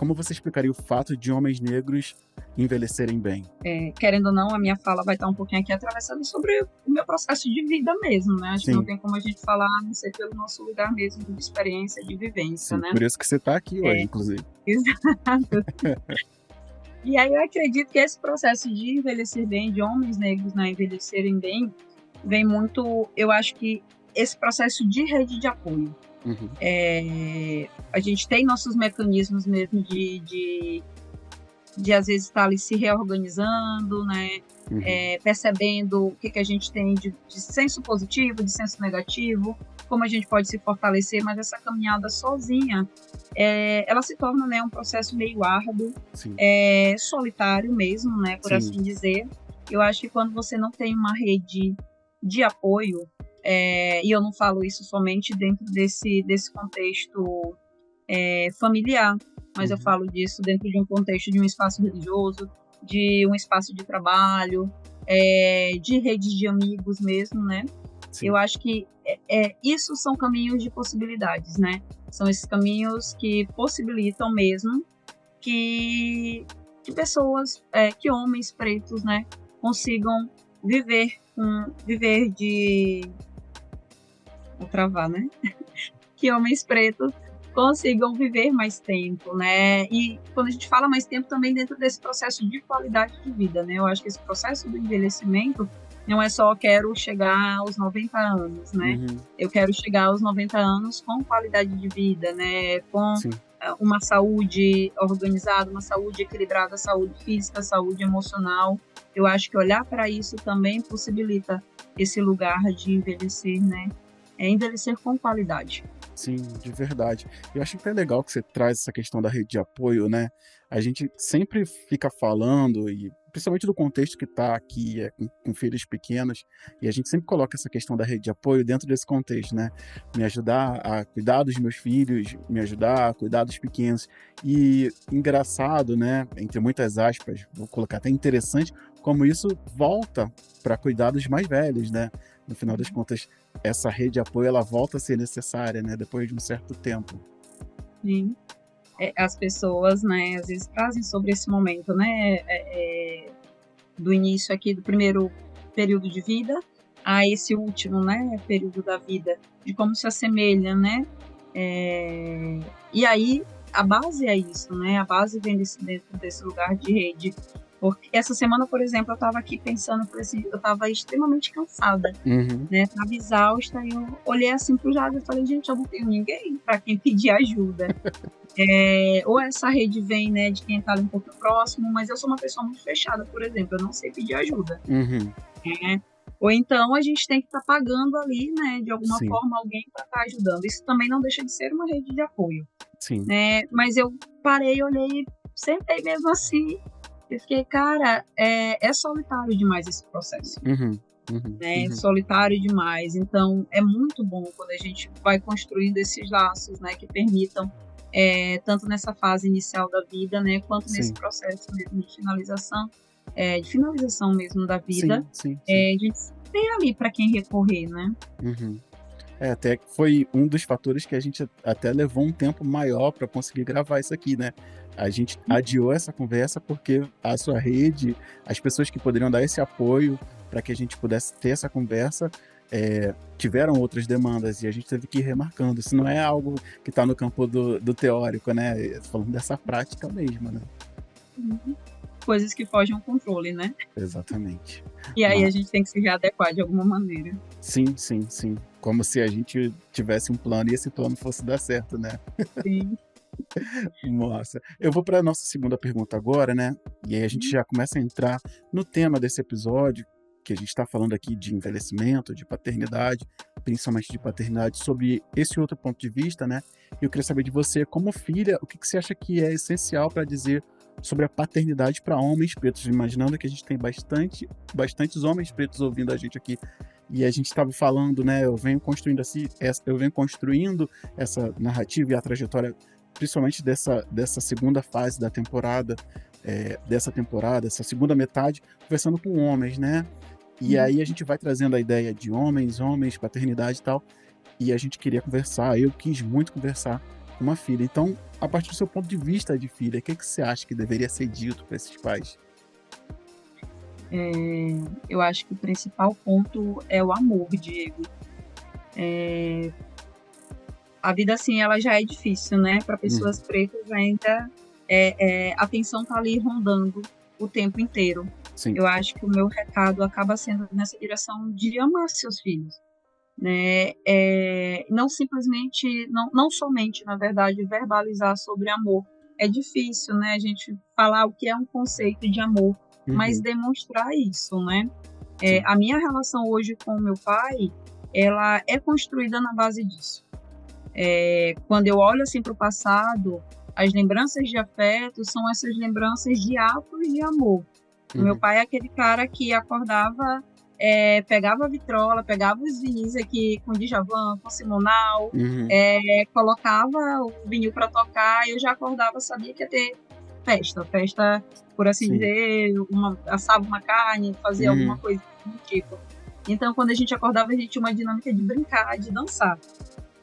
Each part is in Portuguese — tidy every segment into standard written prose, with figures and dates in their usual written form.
como você explicaria o fato de homens negros envelhecerem bem? Querendo ou não, a minha fala vai estar um pouquinho aqui atravessada sobre o meu processo de vida mesmo, né? Acho que não Sim, tem como a gente falar a não ser pelo nosso lugar mesmo de experiência, de vivência, sim, né? por isso que você está aqui hoje, É, inclusive. exato. E aí eu acredito que esse processo de envelhecer bem, de homens negros, né, envelhecerem bem, vem muito, eu acho que esse processo de rede de apoio. Uhum, A gente tem nossos mecanismos mesmo de às vezes estar ali se reorganizando, né? uhum, Percebendo o que a gente tem de senso positivo, de senso negativo, como a gente pode se fortalecer, mas essa caminhada sozinha, ela se torna, né, um processo meio árduo, sim, solitário mesmo, né, por sim, assim dizer. Eu acho que quando você não tem uma rede de apoio, e eu não falo isso somente dentro desse contexto familiar, mas eu uhum, falo disso dentro de um contexto de um espaço religioso, de um espaço de trabalho, de redes de amigos mesmo, né? Eu sim, acho que isso são caminhos de possibilidades, né? São esses caminhos que possibilitam mesmo que pessoas, que homens pretos, né, consigam viver de... Vou travar, né? Que homens pretos consigam viver mais tempo, né? E quando a gente fala mais tempo também dentro desse processo de qualidade de vida, né? Eu acho que esse processo do envelhecimento não é só quero chegar aos 90 anos, né? uhum, Eu quero chegar aos 90 anos com qualidade de vida, né? Com sim. uma saúde organizada, uma saúde equilibrada, saúde física, saúde emocional. Eu acho que olhar para isso também possibilita esse lugar de envelhecer, né? Envelhecer com qualidade. Sim, de verdade. Eu acho que é legal que você traz essa questão da rede de apoio, né? A gente sempre fica falando, e principalmente do contexto que está aqui, com filhos pequenos, e a gente sempre coloca essa questão da rede de apoio dentro desse contexto, né? Me ajudar a cuidar dos meus filhos, me ajudar a cuidar dos pequenos. E engraçado, né? Entre muitas aspas, vou colocar até interessante, como isso volta para cuidar dos mais velhos, né? No final das contas, essa rede de apoio ela volta a ser necessária, né, depois de um certo tempo. Sim. As pessoas, né, às vezes trazem sobre esse momento, né, do início aqui do primeiro período de vida a esse último, né, período da vida, de como se assemelha, né, e aí a base é isso, né, a base vem dentro desse lugar de rede. Porque essa semana, por exemplo, eu estava aqui pensando, assim, eu estava extremamente cansada, Uhum, né, estava exausta, e eu olhei assim pro lado e falei, gente, eu não tenho ninguém para quem pedir ajuda. Ou essa rede vem, né, de quem está ali um pouco próximo, mas eu sou uma pessoa muito fechada, por exemplo, eu não sei pedir ajuda, uhum, né? Ou então a gente tem que estar pagando ali, né, de alguma sim, forma alguém para estar ajudando. Isso também não deixa de ser uma rede de apoio, sim, né? Mas eu parei, olhei, sentei mesmo assim e fiquei, cara, é solitário demais esse processo, uhum, uhum, né? uhum, Solitário demais. Então é muito bom quando a gente vai construindo esses laços, né, que permitam tanto nessa fase inicial da vida, né, quanto nesse sim, processo mesmo de finalização mesmo da vida, sim, sim, sim, a gente tem ali para quem recorrer, né? uhum. É, até que foi um dos fatores que a gente até levou um tempo maior para conseguir gravar isso aqui, né. A gente adiou essa conversa, porque a sua rede, as pessoas que poderiam dar esse apoio para que a gente pudesse ter essa conversa, tiveram outras demandas e a gente teve que ir remarcando. Isso não é algo que está no campo do teórico, né, falando dessa prática mesmo, né. Uhum. Coisas que fogem ao controle, né? Exatamente. E aí a Ma gente tem que se readequar de alguma maneira. sim, sim, sim. Como se a gente tivesse um plano e esse plano fosse dar certo, né. Sim. Nossa, eu vou para a nossa segunda pergunta agora, né, e aí a gente Uhum. já começa a entrar no tema desse episódio, que a gente está falando aqui de envelhecimento, de paternidade, principalmente de paternidade, sobre esse outro ponto de vista, né. E eu queria saber de você, como filha, o que que você acha que é essencial para dizer sobre a paternidade para homens pretos? Imaginando que a gente tem bastantes homens pretos ouvindo a gente aqui, e a gente estava falando, né, eu venho construindo essa narrativa e a trajetória principalmente dessa segunda fase da temporada, dessa temporada, essa segunda metade, conversando com homens, né. E Uhum. aí a gente vai trazendo a ideia de homens, paternidade e tal, e a gente queria conversar, eu quis muito conversar uma filha. Então, a partir do seu ponto de vista de filha, o que que você acha que deveria ser dito para esses pais? É, eu acho que o principal ponto é o amor, Diego. A vida, assim, ela já é difícil, né? Para Uhum, pessoas pretas ainda, a tensão tá ali rondando o tempo inteiro. sim. Eu acho que o meu recado acaba sendo nessa direção de amar seus filhos, né? Não simplesmente, não somente, na verdade, verbalizar sobre amor. É difícil, né? A gente falar o que é um conceito de amor, mas Uhum, demonstrar isso, né? sim. A minha relação hoje com o meu pai, ela é construída na base disso. Quando eu olho assim para o passado, as lembranças de afeto são essas lembranças de atos de amor. O meu Uhum, pai é aquele cara que acordava, pegava a vitrola, pegava os vinis aqui com Djavan, com Simonal, uhum, colocava o vinil para tocar e eu já acordava, sabia que ia ter festa, por assim sim. dizer, assava uma carne, fazia alguma Uhum, coisa do tipo. Então, quando a gente acordava, a gente tinha uma dinâmica de brincar, de dançar,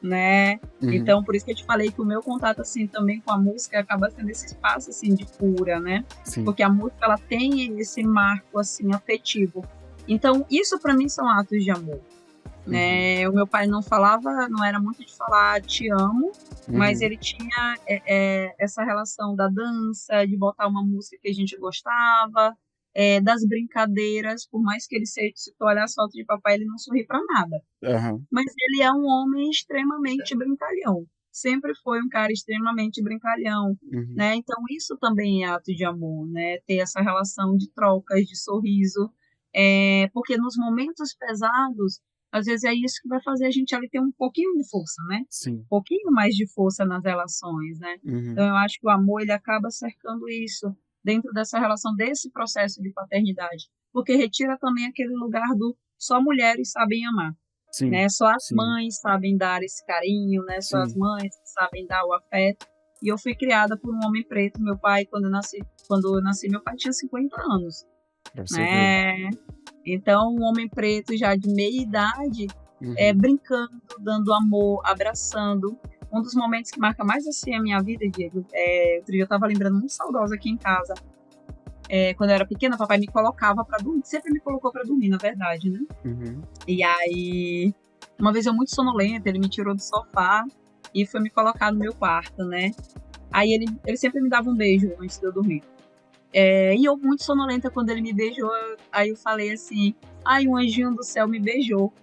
né? uhum, Então, por isso que eu te falei que o meu contato, assim, também com a música acaba sendo esse espaço, assim, de cura, né? sim. Porque a música, ela tem esse marco, assim, afetivo. Então, isso para mim são atos de amor, Uhum, né? O meu pai não falava, não era muito de falar te amo, mas uhum, ele tinha essa relação da dança, de botar uma música que a gente gostava, das brincadeiras, por mais que ele se tu olhar as fotos de papai, ele não sorri para nada. aham, Mas ele é um homem extremamente brincalhão. Sempre foi um cara extremamente brincalhão, uhum, né? Então isso também é ato de amor, né? Ter essa relação de trocas, de sorriso, porque nos momentos pesados, às vezes é isso que vai fazer a gente ali ter um pouquinho de força, né? sim. Um pouquinho mais de força nas relações, né? Então Uhum, eu acho que o amor ele acaba cercando isso dentro dessa relação, desse processo de paternidade, porque retira também aquele lugar do só mulheres sabem amar, sim, né? Só as sim, mães sabem dar esse carinho, né? Só as sim. mães sabem dar o afeto. E eu fui criada por um homem preto. Meu pai, quando eu nasci, meu pai tinha 50 anos, Pra você ver. né? Então, um homem preto já de meia idade, Uhum, brincando, dando amor, abraçando. Um dos momentos que marca mais assim a minha vida, Diego, outro dia eu estava lembrando muito saudosa aqui em casa. Quando eu era pequena, papai me colocava para dormir, sempre me colocou para dormir, na verdade, né? uhum, E aí, uma vez eu muito sonolenta, ele me tirou do sofá e foi me colocar no meu quarto, né? Aí ele sempre me dava um beijo antes de eu dormir. E eu muito sonolenta quando ele me beijou, aí eu falei assim, ai, um anjinho do céu me beijou.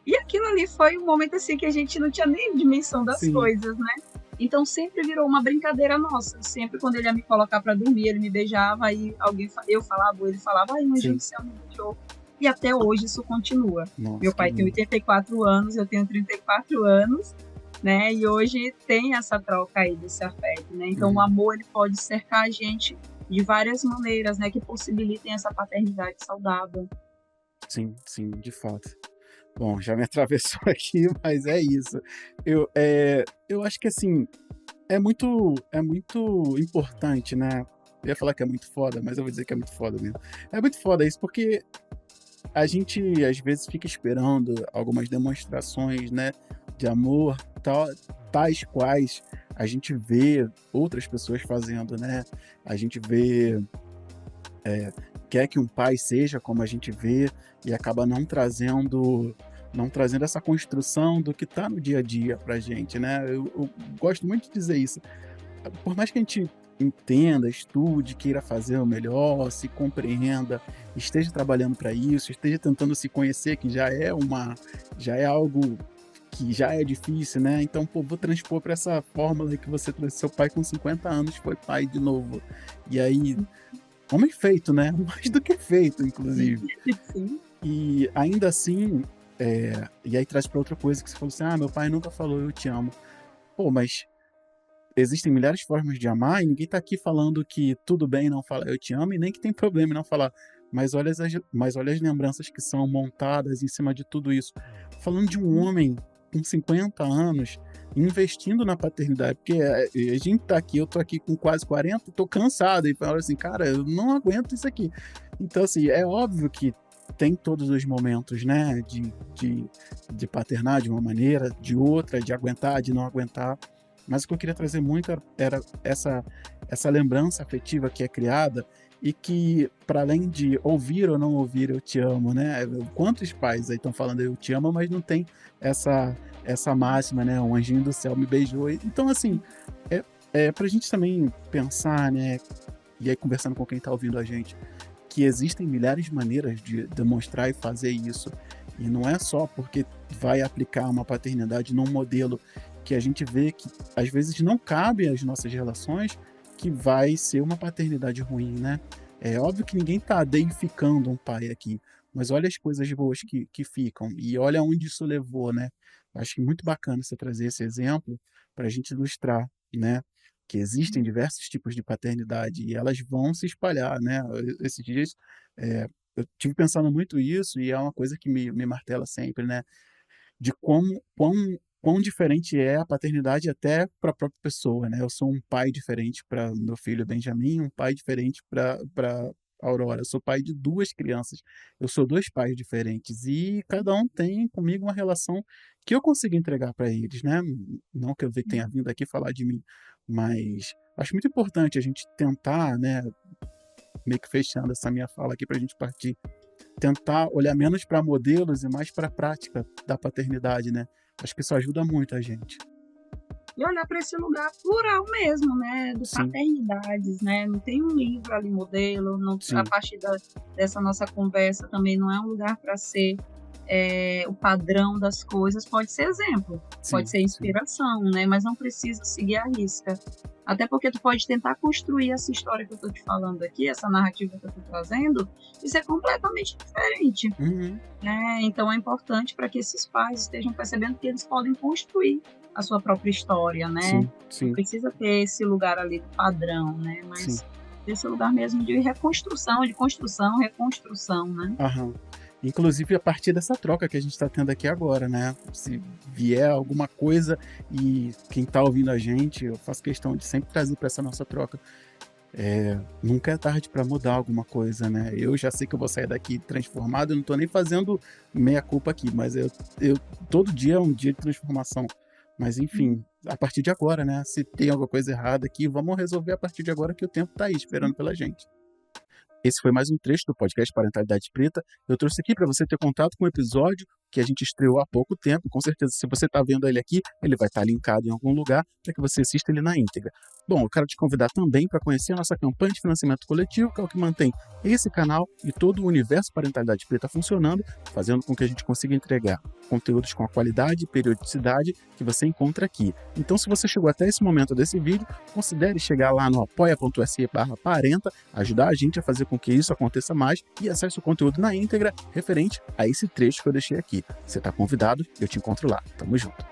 E aquilo ali foi um momento assim que a gente não tinha nem dimensão das sim, coisas, né? Então sempre virou uma brincadeira nossa. Sempre quando ele ia me colocar para dormir, ele me beijava, aí eu falava, ou ele falava, ai, um anjinho do sim. céu me beijou. E até hoje isso continua. Meu Nossa, que pai tem lindo. 84 anos, eu tenho 34 anos, né? E hoje tem essa troca aí desse afeto, né? Então o Uhum, amor ele pode cercar a gente de várias maneiras, né? Que possibilitem essa paternidade saudável. sim, sim, de fato. Bom, já me atravessou aqui, mas é isso. Eu acho que, assim, é muito importante, né, eu ia falar que é muito foda, mas eu vou dizer que é muito foda mesmo. É muito foda isso, porque a gente, às vezes, fica esperando algumas demonstrações, né, de amor, tal tais quais a gente vê outras pessoas fazendo, né. A gente vê quer que um pai seja como a gente vê e acaba não trazendo essa construção do que está no dia a dia pra gente, né. Eu gosto muito de dizer isso. Por mais que a gente entenda, estude, queira fazer o melhor, se compreenda, esteja trabalhando para isso, esteja tentando se conhecer, que já é algo que já é difícil, né. Então, pô, vou transpor para essa fórmula aí que você trouxe, seu pai com 50 anos foi pai de novo. E aí homem feito, né, mais do que feito, inclusive. Sim. E ainda assim, e aí traz para outra coisa que você falou assim: "Ah, meu pai nunca falou eu te amo". Pô, mas existem milhares de formas de amar e ninguém tá aqui falando que tudo bem não falar eu te amo e nem que tem problema em não falar. Mas olha as lembranças que são montadas em cima de tudo isso. Falando de um homem com 50 anos investindo na paternidade, porque a gente tá aqui, eu tô aqui com quase 40 e tô cansado e falo assim: "Cara, eu não aguento isso aqui". Então, assim, é óbvio que tem todos os momentos, né, de paternar de uma maneira, de outra, de aguentar, de não aguentar. Mas o que eu queria trazer muito era essa lembrança afetiva que é criada e que, para além de ouvir ou não ouvir eu te amo, né? Quantos pais aí estão falando eu te amo, mas não tem essa máxima, né? Um anjinho do céu me beijou. Então, assim, para a gente também pensar, né? E aí conversando com quem está ouvindo a gente, que existem milhares de maneiras de demonstrar e fazer isso. E não é só porque vai aplicar uma paternidade num modelo que a gente vê que às vezes não cabe às nossas relações, que vai ser uma paternidade ruim, né? É óbvio que ninguém está deificando um pai aqui, mas olha as coisas boas que ficam e olha onde isso levou, né? Acho que é muito bacana você trazer esse exemplo para a gente ilustrar, né? Que existem diversos tipos de paternidade e elas vão se espalhar, né? Esses dias eu tive pensando muito isso e é uma coisa que me martela sempre, né? De quão diferente é a paternidade até para a própria pessoa, né? Eu sou um pai diferente para meu filho Benjamin, um pai diferente para Aurora. Eu sou pai de 2 crianças. Eu sou 2 pais diferentes e cada um tem comigo uma relação que eu consigo entregar para eles, né? Não que eu tenha vindo aqui falar de mim, mas acho muito importante a gente tentar, né, meio que fechando essa minha fala aqui para a gente partir, tentar olhar menos para modelos e mais para a prática da paternidade, né? Acho que isso ajuda muito a gente. E olhar para esse lugar plural mesmo, né? Do Sim, paternidades, né? Não tem um livro ali modelo, não, a sim, partir dessa nossa conversa também não é um lugar para ser o padrão das coisas, pode ser exemplo, pode sim, ser sim. inspiração, né? Mas não precisa seguir a risca. Até porque tu pode tentar construir essa história que eu tô te falando aqui, essa narrativa que eu tô trazendo, e ser completamente diferente, Uhum, né? Então é importante para que esses pais estejam percebendo que eles podem construir a sua própria história, né? sim, Não sim, precisa ter esse lugar ali do padrão, né? sim. Mas esse lugar mesmo de reconstrução, de construção, reconstrução, né? Aham. Inclusive a partir dessa troca que a gente está tendo aqui agora, né? Se vier alguma coisa e quem está ouvindo a gente, eu faço questão de sempre trazer para essa nossa troca. Nunca é tarde para mudar alguma coisa, né? Eu já sei que eu vou sair daqui transformado, eu não estou nem fazendo meia-culpa aqui, mas eu todo dia é um dia de transformação. Mas enfim, a partir de agora, né? Se tem alguma coisa errada aqui, vamos resolver a partir de agora que o tempo está aí esperando pela gente. Esse foi mais um trecho do podcast Parentalidade Preta. Eu trouxe aqui para você ter contato com o episódio que a gente estreou há pouco tempo. Com certeza, se você está vendo ele aqui, ele vai estar linkado em algum lugar para que você assista ele na íntegra. Bom, eu quero te convidar também para conhecer a nossa campanha de financiamento coletivo, que é o que mantém esse canal e todo o universo Parentalidade Preta funcionando, fazendo com que a gente consiga entregar conteúdos com a qualidade e periodicidade que você encontra aqui. Então, se você chegou até esse momento desse vídeo, considere chegar lá no apoia.se/parenta, ajudar a gente a fazer com que isso aconteça mais e acesse o conteúdo na íntegra referente a esse trecho que eu deixei aqui. Você está convidado, eu te encontro lá. Tamo junto.